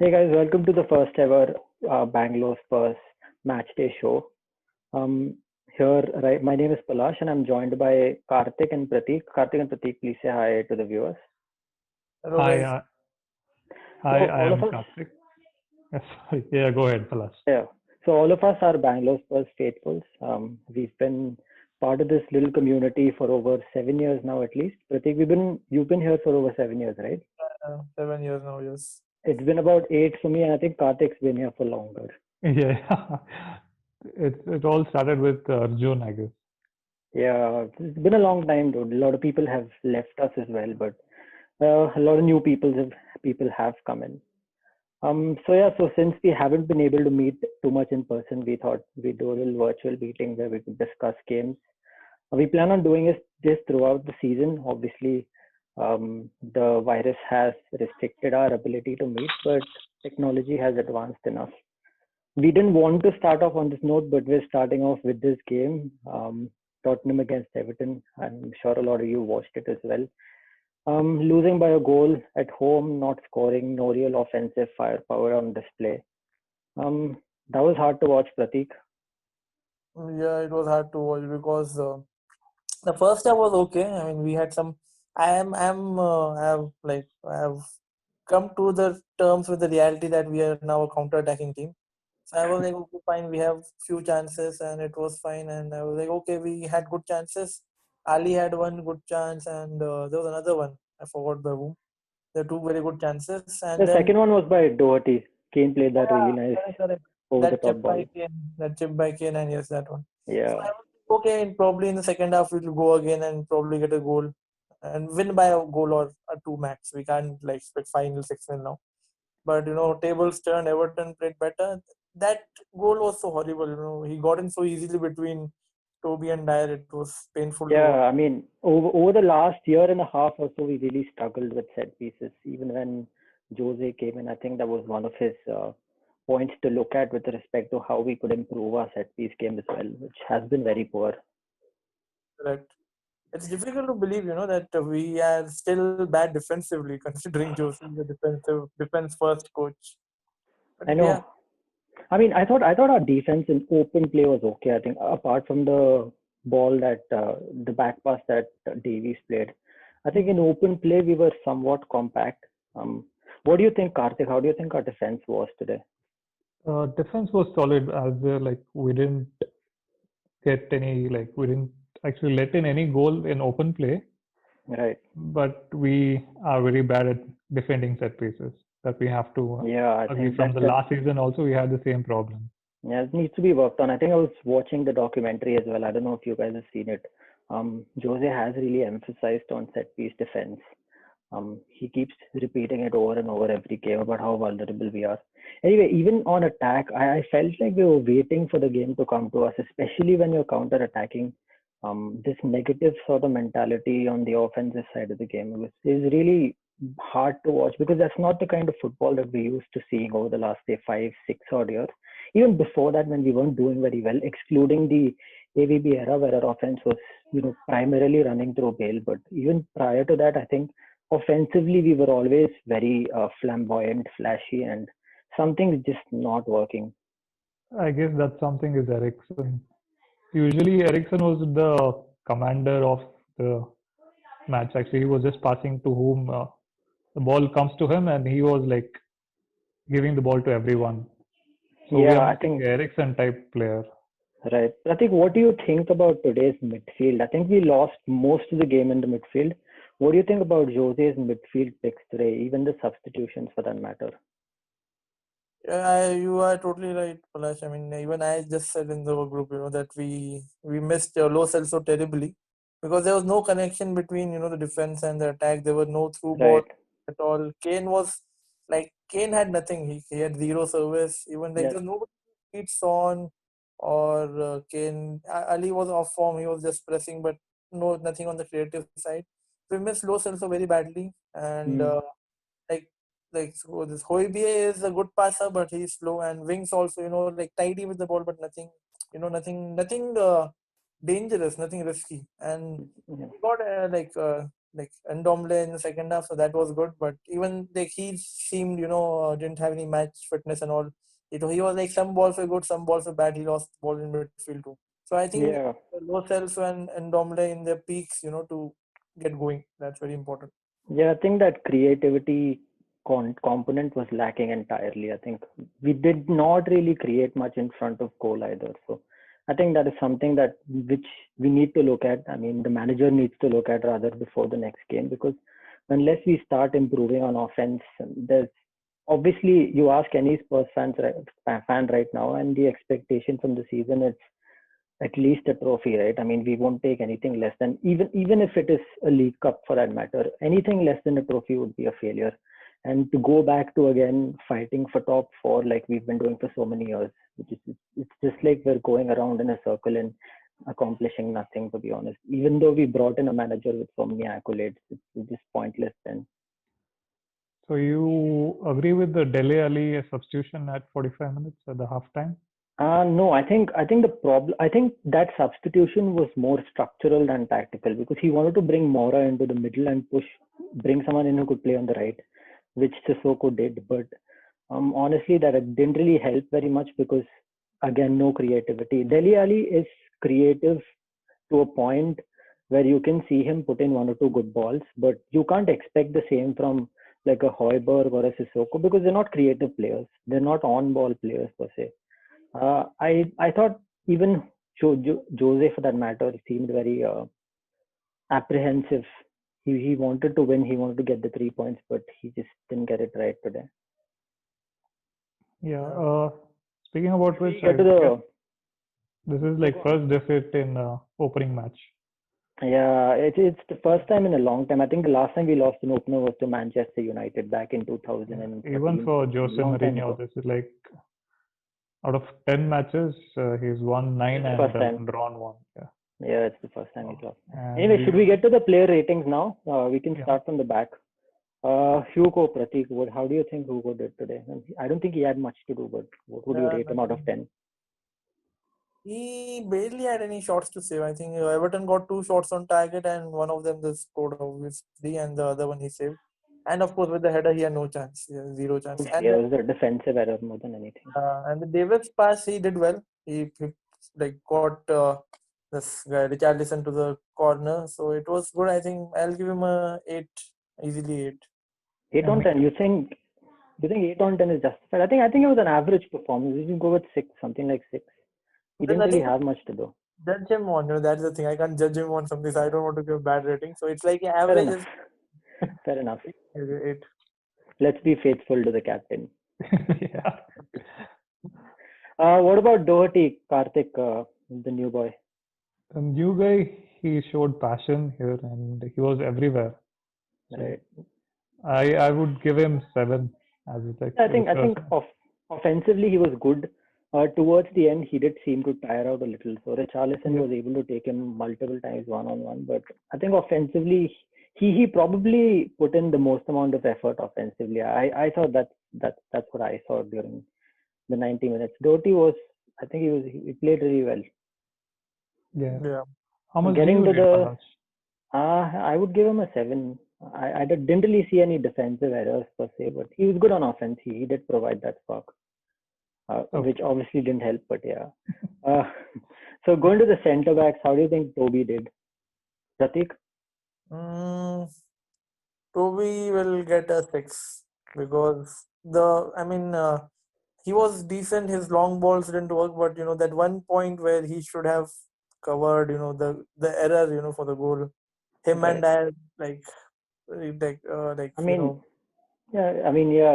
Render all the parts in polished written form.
Hey guys, welcome to the first ever Bangalore Spurs match day show. Um, right, my name is Palash and I'm joined by Karthik and Prateek. Karthik and Prateek, please say hi to the viewers. Hello Hi, guys. So hi, I all of am us, Karthik. Yes, sorry. Yeah, go ahead, Palas. yeah. So all of us are Bangalore Spurs faithfuls. We've been part of this little community for over 7 years now, at least. Prateek, you've been here for over 7 years, right? 7 years now, yes. It's been about 8 for me, and I think Karthik's been here for longer. Yeah, it all started with Arjun, I guess. Yeah, it's been a long time, dude. A lot of people have left us as well, but a lot of new people have come in. So since we haven't been able to meet too much in person, we thought we'd do a little virtual meeting where we could discuss games. We plan on doing this throughout the season. Obviously, the virus has restricted our ability to meet, but technology has advanced enough. We didn't want to start off on this note, but we're starting off with this game, Tottenham against Everton. I'm sure a lot of you watched it as well. Losing by a goal at home, not scoring, no real offensive firepower on display. Um, that was hard to watch, Prateek. Yeah, it was hard to watch because the first half was okay. I mean, we had some. I have come to the terms with the reality that we are now a counter-attacking team. So I was like, okay, fine. We have few chances, and it was fine. And I was like, okay, we had good chances. Ali had one good chance, and there was another one. I forgot by whom. There were two very good chances, and The then second one was by Doherty. Kane played that really yeah, nice correct. over the That top chip by ball. Kane, and yes, that one. So Yeah, I was like, okay, and probably in the second half we'll go again and probably get a goal and win by a goal or a two max. We can't like expect final 6-0 now. But tables turned. Everton played better. That goal was so horrible. He got in so easily between Toby and Dyer. It was painful to yeah. watch. I mean, over the last year and a half or so, we really struggled with set pieces. Even when Jose came in, I think that was one of his points to look at with respect to how we could improve our set piece game as well, which has been very poor. Correct. It's difficult to believe, that we are still bad defensively, considering Jose is a defense first coach. But I yeah, know. I mean, I thought our defense in open play was okay. I think apart from the ball that the back pass that Davies played, I think in open play we were somewhat compact. Um, what do you think, Karthik? How do you think our defense was today? Defense was solid as we didn't get any, we didn't actually let in any goal in open play, Right. but we are very bad at defending set pieces. That we have to Yeah, I agree think from that the that last season also, we had the same problem. yeah, it needs to be worked on. I think I was watching the documentary as well. I don't know if you guys have seen it. Jose has really emphasized on set piece defense. He keeps repeating it over and over every game about how vulnerable we are. Anyway, even on attack, I felt like we were waiting for the game to come to us, especially when you're counter attacking. This negative sort of mentality on the offensive side of the game is really hard to watch because that's not the kind of football that we used to seeing over the last say 5, 6 odd years. Even before that, when we weren't doing very well, excluding the AVB era where our offense was primarily running through Bale, but even prior to that, I think offensively we were always very flamboyant, flashy, and something's just not working. I guess that's something is Ericsson. Usually, Ericsson was the commander of the match. Actually, he was just passing to whom the ball comes to him, and he was like giving the ball to everyone. So we are Yeah, I missing think Ericsson type player. right. Pratik, what do you think about today's midfield? I think we lost most of the game in the midfield. What do you think about Jose's midfield picks today, even the substitutions for that matter? yeah, you are totally right, Palash. I mean, even I just said in the group, that we missed Lo Celso terribly because there was no connection between the defense and the attack. There were no through ball Right. at all. Kane had nothing. He had zero service. Even like Yeah. there's nobody to beat Son or Kane. Ali was off form. He was just pressing, but nothing on the creative side. We missed Lo Celso very badly, and Mm. like so this Hoybier is a good passer, but he's slow, and Wings also like tidy with the ball, but nothing, nothing dangerous, nothing risky, and Yeah. we got like Ndombele in the second half, so that was good. But even like he seemed, didn't have any match fitness and all. He was like some balls were good, some balls were bad. He lost ball in midfield too. So I think Yeah. Lo Celso and Ndombele in their peaks, to get going. That's very important. Yeah, I think that creativity component was lacking entirely. I think we did not really create much in front of goal either. So I think that is something that which we need to look at. I mean, the manager needs to look at rather before the next game, because unless we start improving on offense, there's obviously you ask any Spurs fan right now, and the expectation from the season is at least a trophy, right? I mean, we won't take anything less than, even if it is a League Cup for that matter, anything less than a trophy would be a failure. And to go back to again fighting for top four like we've been doing for so many years, which is it's just like we're going around in a circle and accomplishing nothing, to be honest. Even though we brought in a manager with so many accolades, it's just pointless then. So you agree with the Dele Alli substitution at 45 minutes at the halftime? No, I think that substitution was more structural than tactical, because he wanted to bring Mora into the middle and bring someone in who could play on the right, which Sissoko did. But honestly, that didn't really help very much, because again, no creativity. Dele Alli is creative to a point where you can see him put in one or two good balls, but you can't expect the same from like a Højbjerg or a Sissoko, because they're not creative players. They're not on-ball players per se. I thought even Jose, for that matter, seemed very apprehensive. He wanted to win. He wanted to get the 3 points, but he just didn't get it right today. Yeah. Speaking about which, this is like first defeat in opening match. Yeah, it's the first time in a long time. I think the last time we lost an opener was to Manchester United back in 2000. Even for Jose Mourinho, this is like out of 10 matches, he's won 9 and drawn 1. Yeah, it's the first time he's lost. Anyway, should we get to the player ratings now? We can start from the back. Hugo, Pratik, how do you think Hugo did today? I don't think he had much to do, but what would you rate him out of 10? He barely had any shots to save. I think Everton got 2 shots on target, and one of them they scored obviously, and the other one he saved. And of course, with the header, he had no chance. He had 0 chance. And it was a defensive error more than anything. And the Davis pass, he did well. He like got this guy Richarlison to the corner, so it was good. I think I'll give him a 8, easily 8. 8 on 10. You think 8 on 10 is justified? I think it was an average performance. You can go with 6, something like 6. He didn't really have much to do. Judge him on, that's the thing. I can't judge him on something, so I don't want to give bad rating. So it's like average. Fair enough. 8. Let's be faithful to the captain. Yeah. What about Doherty, Karthik, the new boy? The new guy, he showed passion here and he was everywhere. Right. I would give him 7 as like. I think offensively he was good. Towards the end, he did seem to tire out a little. So Richarlison was able to take him multiple times one-on-one. But I think offensively, he probably put in the most amount of effort offensively. I thought that's what I saw during the 90 minutes. Doherty I think he played really well. Yeah. How much getting to the I would give him a 7. I didn't really see any defensive errors per se, but he was good on offense. He did provide that spark. Which obviously didn't help, but yeah. So going to the centre backs, how do you think Toby did? Pratik? Toby will get a 6 because he was decent. His long balls didn't work, but that one point where he should have covered, the error, for the goal. Him and I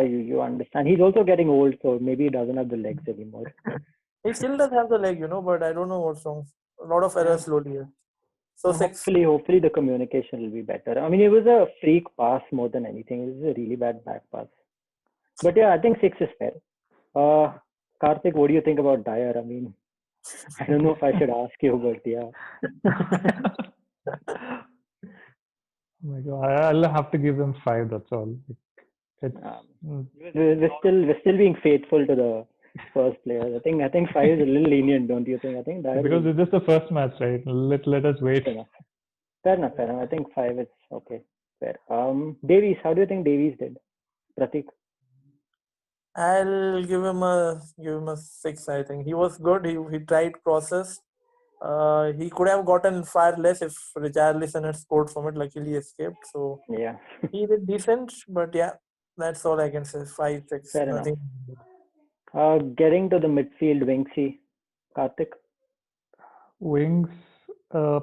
you understand. He's also getting old, so maybe he doesn't have the legs anymore. He still does have the leg, but I don't know what's wrong. A lot of errors slowly here. So 6. Hopefully the communication will be better. I mean, it was a freak pass more than anything. It was a really bad back pass. But yeah, I think 6 is fair. Karthik, what do you think about Dyer? I mean, I don't know if I should ask you, but yeah. Oh my God, I'll have to give them 5. That's all. We're still being faithful to the first players. I think 5 is a little lenient, don't you think? I think because it's just the first match, right? Let us wait. Fair enough. I think 5 is okay. Fair. Davies, how do you think Davies did? Pratik? I'll give him a 6. I think he was good. He tried crosses. He could have gotten far less if Richarlison had scored from it. Luckily, he escaped. So Yeah, he did decent. But yeah, that's all I can say. 5, 6, fair enough. nothing. Getting to the midfield, Winksy, Karthik. Wings, uh,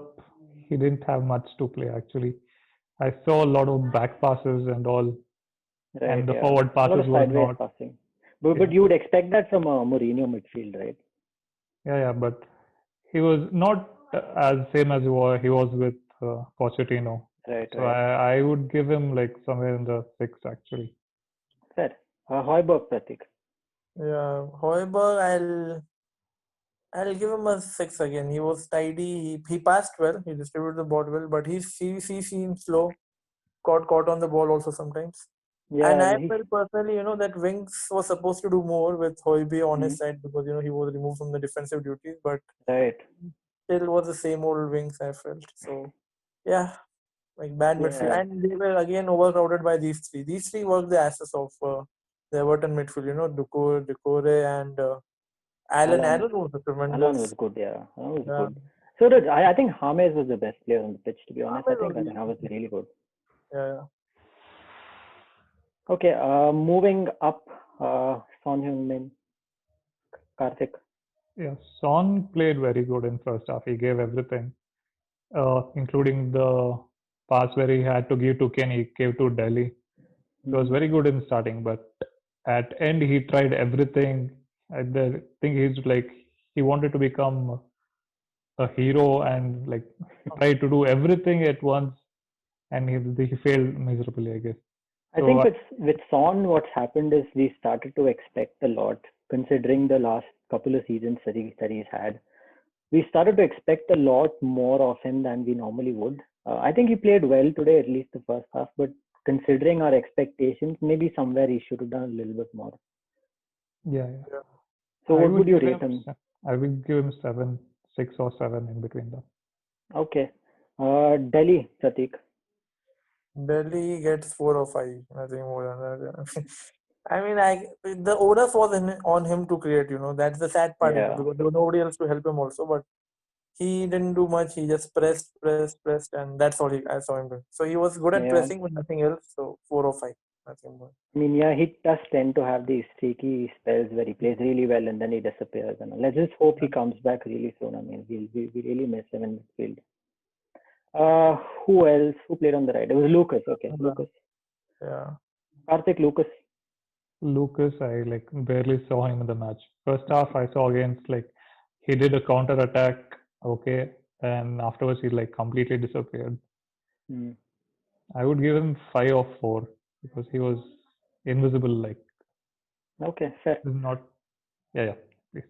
he didn't have much to play actually. I saw a lot of back passes and all, Right, and the yeah. forward A lot passes of were sideways not. passing. But Yeah, you would expect that from a Mourinho midfield, right? yeah, but he was not as same as he was with Pochettino. Right, So right. I would give him like somewhere in the 6 actually. Fair. Højbjerg, Pratik. Yeah, however, I'll give him a 6 again. He was tidy. He passed well. He distributed the ball well, but he seemed slow. Caught on the ball also sometimes. And Yeah, I he's felt personally, that Winks was supposed to do more with Højbjerg on his Mhm. side because he was removed from the defensive duties, but right. still was the same old Winks I felt. So yeah, like bad midfield, Yeah, and they were again overcrowded by these three. These three were the asses of the Everton midfield. Decore and Alan. Alan. Alan was a Alan was tremendous. good. Yeah, Alan was Yeah, good. So did I think James was the best player on the pitch. To be honest, James was I think I was really- really good. yeah. Okay. Moving up. Son Heung-min, Karthik. Yeah, Son played very good in first half. He gave everything, including the pass where he had to give to Kenny, he gave to Delhi. He was Mhm. very good in starting, but at end he tried everything. I think he's like he wanted to become a hero and like he tried to do everything at once, and he failed miserably, I guess. I So think with Son, what's happened is we started to expect a lot, considering the last couple of seasons that he's had. We started to expect a lot more of him than we normally would. I think he played well today, at least the first half, but considering our expectations, maybe somewhere he should have done a little bit more. yeah, Yeah. So I what would would you give rate him him? I would give him 7, 6 or 7 in between them. Okay. Delhi, Pratik. Delhi gets 4 or 5, nothing more than that. I mean, the onus was on him to create. That's the sad part. Yeah. Because there was nobody else to help him also. But he didn't do much. He just pressed, and that's all I saw him do. So he was good at Yeah. pressing, but nothing else. So 4 or 5, nothing more. I mean, yeah, he does tend to have these streaky spells where he plays really well and then he disappears. And let's just hope he comes back really soon. I mean, we really miss him in midfield. Uh, who else? Who played on the right? It was Lucas. Okay, Lucas. Yeah. Karthik, Lucas. Lucas, I like barely saw him in the match. First half, I saw against like he did a counter attack, okay, and afterwards he like completely disappeared. Hmm. I would give him 5 or 4 because he was invisible. Like Okay, fair. this is not. Yeah, please.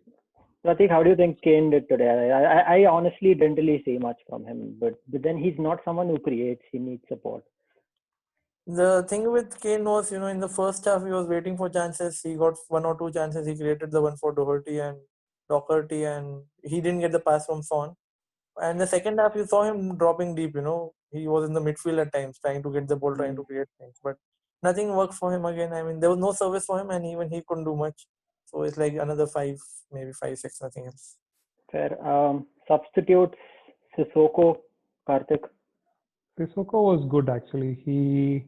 Pratik, how do you think Kane did today? I honestly didn't really see much from him, but then he's not someone who creates. He needs support. The thing with Kane was, in the first half, he was waiting for chances. He got 1 or 2 chances. He created the one for Doherty, and he didn't get the pass from Son. And the second half, you saw him dropping deep. He was in the midfield at times, trying to get the ball, trying Hmm. to create things. But nothing worked for him again. I mean, there was no service for him, and even he couldn't do much. So it's like another 5, maybe 5, 6, nothing else. Fair. Substitutes, Sissoko, Karthik. Sissoko was good actually. He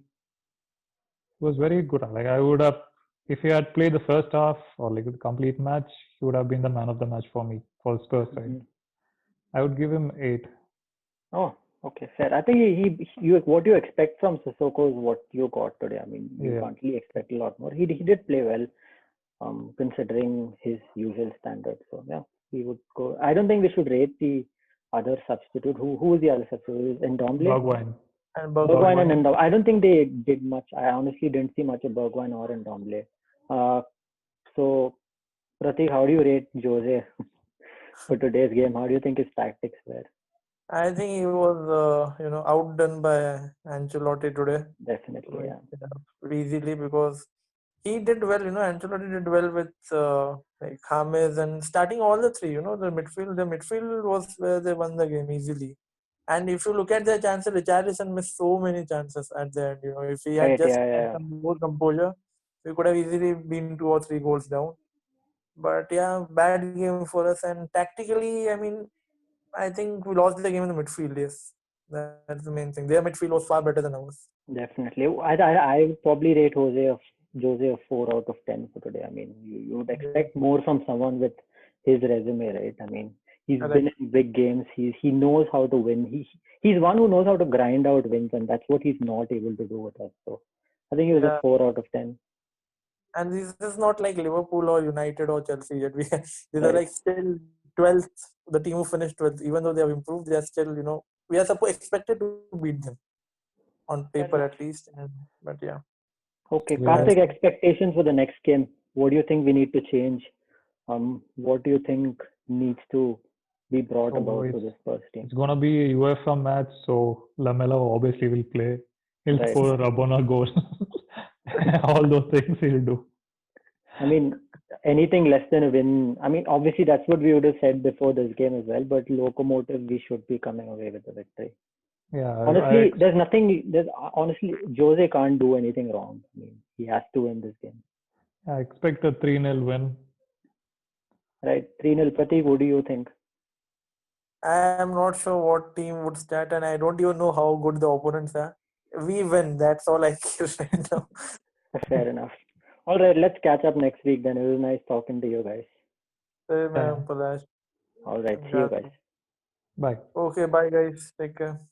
was very good. Like I would have, if he had played the first half or like the complete match, he would have been the man of the match for me for Spurs side. Mhm. I would give him 8. Oh, okay, fair. I think what you expect from Sissoko is what you got today. I mean, you Yeah. can't really expect a lot more. He did play well, considering his usual standards. So yeah, he would go. I don't think we should rate the other substitute. Who is the other substitute? Ndombele? Bergwijn. And Bergwijn and Bergwijn. Ndombele. I don't think they did much. I honestly didn't see much of Bergwijn or Ndombele. So Pratik, how do you rate Jose for today's game? How do you think his tactics were? I think he was, outdone by Ancelotti today. Definitely, yeah. Pretty easily because he did well. Ancelotti did well with like James and starting all the three. The midfield was where they won the game easily. And if you look at their chances, Richarlison missed so many chances at the end. If he had Right, just yeah, had yeah. some more composure, we could have easily been 2 or 3 goals down. But yeah, bad game for us. And tactically, I mean, I think we lost the game in the midfield. Yes, that's the main thing. Their midfield was far better than ours. Definitely. I would probably rate Jose a 4 out of 10 for today. I mean, you would expect more from someone with his resume, right? I mean, he's Correct. been in big games. He knows how to win. He's one who knows how to grind out wins, and that's what he's not able to do with us. So I think he was a Yeah. 4 out of 10. And this is not like Liverpool or United or Chelsea yet. These are Right. like still 12th, the team who finished 12th. Even though they have improved, they are still, we are expected to beat them on paper at least. But yeah. Okay, Yeah. Karthik, expectations for the next game. What do you think we need to change? What do you think needs to be brought So about to this first team? it's gonna be a UEFA match, so Lamela obviously will play. He'll Right. score a Rabona goal. All those things he'll do. I mean, anything less than a win. I mean, obviously that's what we would have said before this game as well. But Locomotive, we should be coming away with the victory. Yeah, Honestly, there's nothing. Honestly, Jose can't do anything wrong. I mean, he has to win this game. I expect a 3-0 win. Right, 3-0. Pratik, what do you think? I am not sure what team would start, and I don't even know how good the opponents are. We win. That's all I care right now. Fair enough. All right, let's catch up next week then. It was nice talking to you guys. Same, Palash. All right, see you guys. Bye. Okay, bye guys. Take care.